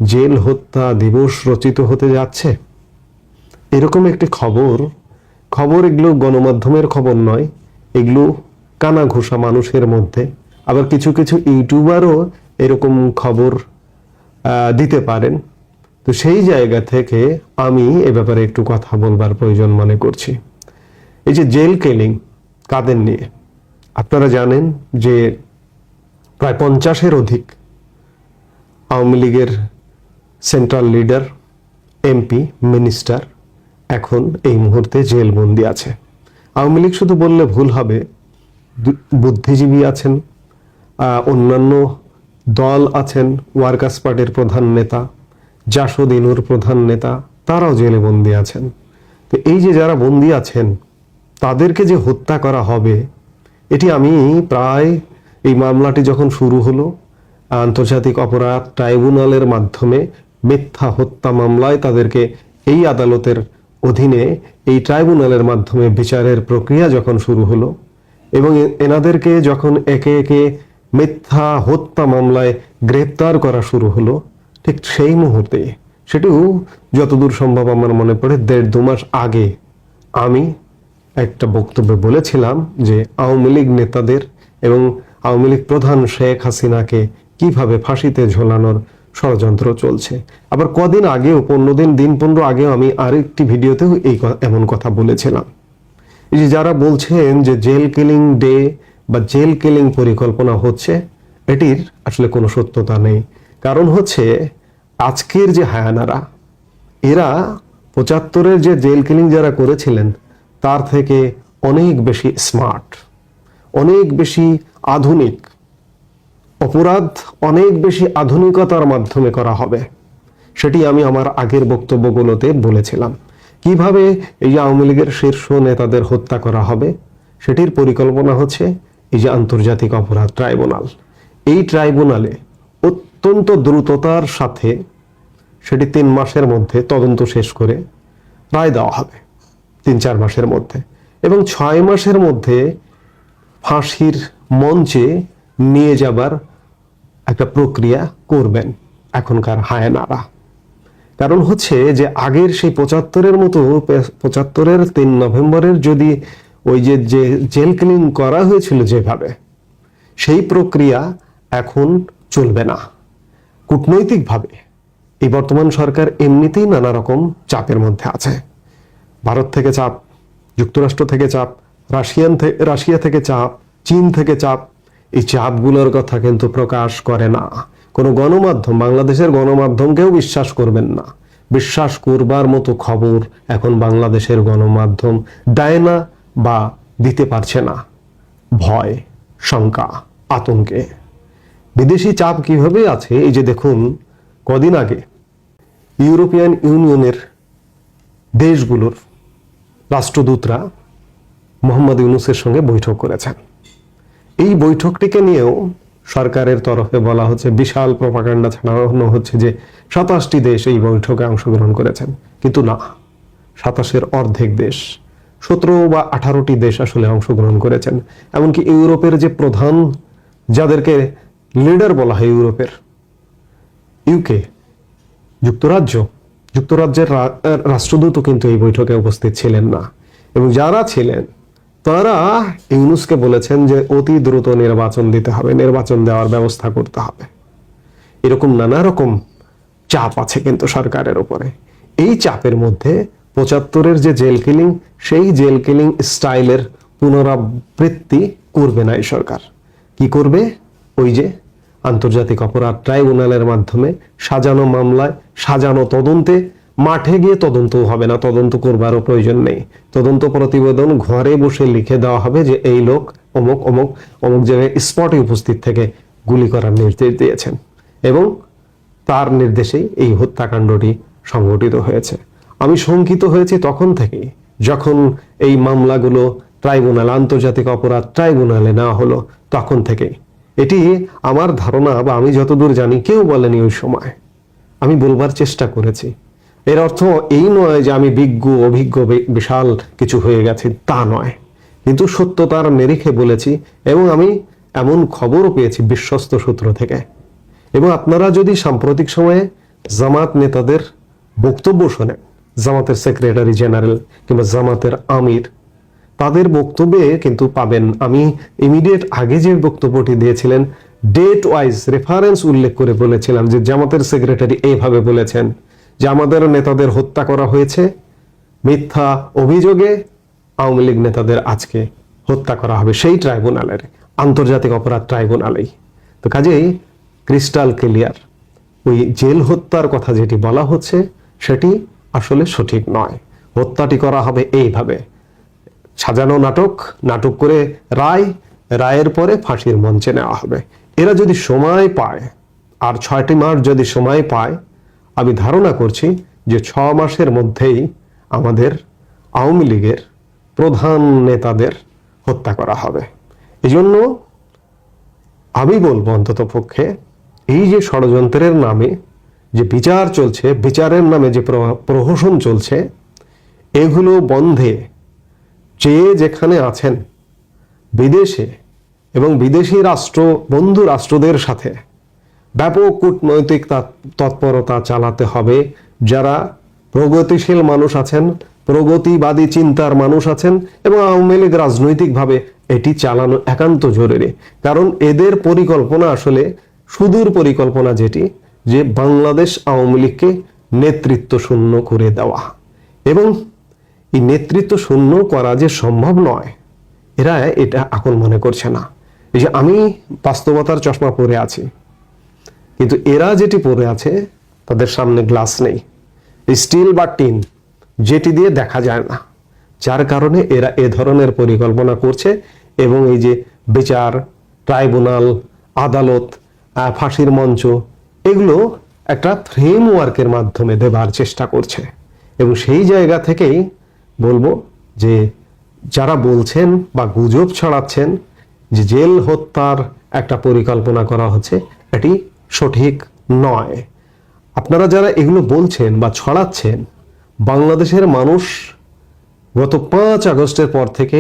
Jail হত্যা দিবস রচিত হতে যাচ্ছে, এরকম একটি খবর এগুলো গণমাধ্যমের খবর নয়, এগুলো কানা ঘোষা মানুষের মধ্যে। আবার কিছু কিছু ইউটিউবারও এরকম খবর দিতে পারেন। তো সেই জায়গা থেকে আমি এ ব্যাপারে একটু কথা বলবার প্রয়োজন মনে করছি। এই যে জেল কিলিং কাদের নিয়ে, আপনারা জানেন যে প্রায় 50-এর অধিক আওয়ামী লীগের সেন্ট্রাল লিডার, এমপি, মিনিস্টার এখন এই মুহূর্তে জেলবন্দি আছে। আওয়ামী লীগ শুধু বললে ভুল হবে, বুদ্ধিজীবী আছেন, অন্যান্য দল আছেন, ওয়ার্কার্স পার্টির প্রধান নেতা, জাসদ ইনুর প্রধান নেতা, তারাও জেলে বন্দী আছেন। তো এই যে যারা বন্দী আছেন তাদেরকে যে হত্যা করা হবে, এটি আমি প্রায় এই মামলাটি যখন শুরু হলো আন্তর্জাতিক অপরাধ ট্রাইব্যুনালের মাধ্যমে মিথ্যা হত্যা মামলায় তাদেরকে এই আদালতের অধীনে এই ট্রাইব্যুনালের মাধ্যমে বিচারের প্রক্রিয়া যখন শুরু হলো এবং এনাদেরকে যখন একে একে মিথ্যা হত্যা মামলায় গ্রেপ্তার করা শুরু হলো, ঠিক সেই মুহূর্তে, সেটিও যতদূর সম্ভব আমার মনে পড়ে 1.5-2 মাস আগে, আমি একটা বক্তব্যে বলেছিলাম যে আওয়ামী লীগ নেতাদের এবং আওয়ামী লীগ প্রধান শেখ হাসিনাকে কিভাবে ফাঁসিতে ঝোলানোর ষড়যন্ত্র চলছে। আবার কদিন আগেও, 15 দিন 15 আগেও আমি আরেকটি ভিডিওতেও এমন কথা বলেছিলাম। এই যে যারা বলছেন যে জেল কিলিং ডে বা জেল কিলিং পরিকল্পনা হচ্ছে, এটির আসলে কোনো সত্যতা নেই। কারণ হচ্ছে আজকের যে হায়ানারা, এরা 75-এর যে জেল কিলিং যারা করেছিলেন তার থেকে অনেক বেশি স্মার্ট, অনেক বেশি আধুনিক অপরাধ, অনেক বেশি আধুনিকতার মাধ্যমে করা হবে। সেটি আমি আমার আগের বক্তব্যগুলোতে বলেছিলাম। কিভাবে এই যে আওয়ামী লীগের শীর্ষ নেতাদের হত্যা করা হবে, সেটির পরিকল্পনা হচ্ছে এই যে আন্তর্জাতিক অপরাধ ট্রাইব্যুনাল। এই ট্রাইব্যুনালে অত্যন্ত দ্রুততার সাথে সেটি 3 মাসের মধ্যে তদন্ত শেষ করে রায় দেওয়া হবে, 3-4 মাসের মধ্যে, এবং 6 মাসের মধ্যে ফাঁসির মঞ্চে নিয়ে যাবার একটা প্রক্রিয়া করবেন এখনকার হায়নারা। কারণ হচ্ছে যে আগের সেই 75-এর মতো 75-এর 3 নভেম্বরের যদি ওই যে জেল কিলিং করা হয়েছিল যেভাবে, সেই প্রক্রিয়া এখন চলবে না। কূটনৈতিকভাবে এই বর্তমান সরকার এমনিতেই নানা রকম চাপের মধ্যে আছে। ভারত থেকে চাপ, যুক্তরাষ্ট্র থেকে চাপ, রাশিয়া থেকে চাপ, চীন থেকে চাপ। এই চাপগুলোর কথা কিন্তু প্রকাশ করে না কোনো গণমাধ্যম। বাংলাদেশের গণমাধ্যমকেও বিশ্বাস করবেন না। বিশ্বাস করবার মতো খবর এখন বাংলাদেশের গণমাধ্যম দেয় না বা দিতে পারছে না, ভয়, শঙ্কা, আতঙ্কে। বিদেশি চাপ কিভাবে আছে, এই যে দেখুন, কদিন আগে ইউরোপিয়ান ইউনিয়নের দেশগুলোর রাষ্ট্রদূতরা মোহাম্মদ ইউনূসের সঙ্গে বৈঠক করেছেন। এই বৈঠকটিকে নিয়েও সরকারের তরফে বলা হচ্ছে, বিশাল প্রপাগান্ডা ছাড়ানো হচ্ছে যে 27টি দেশ এই বৈঠকে অংশগ্রহণ করেছেন। কিন্তু না, 27-এর অর্ধেক দেশ, 17 বা 18টি দেশ আসলে অংশগ্রহণ করেছেন। এমনকি ইউরোপের যে প্রধান, যাদেরকে লিডার বলা হয় ইউরোপের, ইউকে, যুক্তরাজ্যের রাষ্ট্রদূতও কিন্তু এই বৈঠকে উপস্থিত ছিলেন না। এবং যারা ছিলেন তারা ইউনূসকে বলেছেন যে অতি দ্রুত নির্বাচন দিতে হবে, নির্বাচন দেওয়ার ব্যবস্থা করতে হবে। এরকম নানা রকম চাপ আছে কিন্তু সরকারের উপরে। এই চাপের মধ্যে 75-এর যে জেল কিলিং, সেই জেল কিলিং স্টাইলের পুনরাবৃত্তি করবে না এই সরকার। কি করবে? ওই যে আন্তর্জাতিক অপরাধ ট্রাইব্যুনালের মাধ্যমে সাজানো মামলায়, সাজানো তদন্তে, মাঠে গিয়ে তদন্তও হবে না, তদন্ত করবারও প্রয়োজন নেই। তদন্ত প্রতিবেদন ঘরে বসে লিখে দেওয়া হবে যে এই লোক অমুক অমুক অমুক জায়গায় স্পটে উপস্থিত থেকে গুলি করার নির্দেশ দিয়েছেন এবং তার নির্দেশেই এই হত্যাকাণ্ডটি সংঘটিত হয়েছে। আমি শঙ্কিত হয়েছি তখন থেকেই, যখন এই মামলাগুলো ট্রাইব্যুনাল, আন্তর্জাতিক অপরাধ ট্রাইব্যুনালে নেওয়া হলো, তখন থেকেই। এটি আমার ধারণা, বা আমি যতদূর জানি কেউ বলেনি ওই সময়। আমি বলবার চেষ্টা করেছি। এর অর্থ এই নয় যে আমি অভিজ্ঞ বিশাল কিছু হয়ে গেছে, তা নয়। কিন্তু সত্যতার নিরিখে বলেছি এবং আমি এমন খবরও পেয়েছি বিশ্বস্ত সূত্র থেকে। এবং আপনারা যদি সাম্প্রতিক সময়ে জামাত নেতাদের বক্তব্য শোনেন, জামাতের সেক্রেটারি জেনারেল কিংবা জামাতের আমির, তাদের বক্তব্যে কিন্তু পাবেন, আমি ইমিডিয়েট আগে যে বক্তব্যটি দিয়েছিলেন ডেট ওয়াইজ রেফারেন্স উল্লেখ করে বলেছিলাম যে জামাতের সেক্রেটারি এইভাবে বলেছেন যে আমাদের নেতাদের হত্যা করা হয়েছে মিথ্যা অভিযোগে, আওয়ামী লীগ নেতাদের আজকে হত্যা করা হবে সেই ট্রাইব্যুনালের, আন্তর্জাতিক অপরাধ ট্রাইব্যুনালেই। তো কাজেই ক্রিস্টাল ক্লিয়ার, ওই জেল হত্যার কথা যেটি বলা হচ্ছে সেটি আসলে সঠিক নয়। হত্যাটি করা হবে এইভাবে, সাজানো নাটক, নাটক করে রায়ের পরে ফাঁসির মঞ্চে নেওয়া হবে। এরা যদি সময় পায়, আর 6টি মাস যদি সময় পায়, আমি ধারণা করছি যে 6 মাসের মধ্যেই আমাদের আওয়ামী লীগের প্রধান নেতাদের হত্যা করা হবে। এজন্য আমি বলবো অন্তত পক্ষে এই যে ষড়যন্ত্রের নামে যে বিচার চলছে, বিচারের নামে যে প্রহসন চলছে, এগুলো বন্ধে যে যেখানে আছেন বিদেশে এবং বিদেশি বন্ধু রাষ্ট্রদের সাথে ব্যাপক কূটনৈতিক তৎপরতা চালাতে হবে। যারা প্রগতিশীল মানুষ আছেন, প্রগতিবাদী চিন্তার মানুষ আছেন, এবং আওয়ামী লীগ রাজনৈতিকভাবে এটি চালানো একান্ত জরুরি। কারণ এদের পরিকল্পনা আসলে সুদূর পরিকল্পনা, যেটি যে বাংলাদেশ আওয়ামী লীগকে নেতৃত্ব শূন্য করে দেওয়া। এবং এই নেতৃত্ব শূন্য করা যে সম্ভব নয়, এরা এটা এখন মনে করছে না। এই যে আমি বাস্তবতার চশমা পরে আছি, কিন্তু এরা যেটি পরে আছে তাদের সামনে গ্লাস নেই, স্টিল বা টিন, যেটি দিয়ে দেখা যায় না, যার কারণে এরা এ ধরনের পরিকল্পনা করছে। এবং এই যে বিচার, ট্রাইব্যুনাল, আদালত, ফাঁসির মঞ্চ, এগুলো একটা ফ্রেমওয়ার্কের মাধ্যমে দেবার চেষ্টা করছে। এবং সেই জায়গা থেকেই বলবো যে যারা বলছেন বা গুজব ছড়াচ্ছেন যে জেল হত্যার একটা পরিকল্পনা করা হচ্ছে, এটি সঠিক নয়। আপনারা যারা এগুলো বলছেন বা ছড়াচ্ছেন, বাংলাদেশের মানুষ গত 5 আগস্টের পর থেকে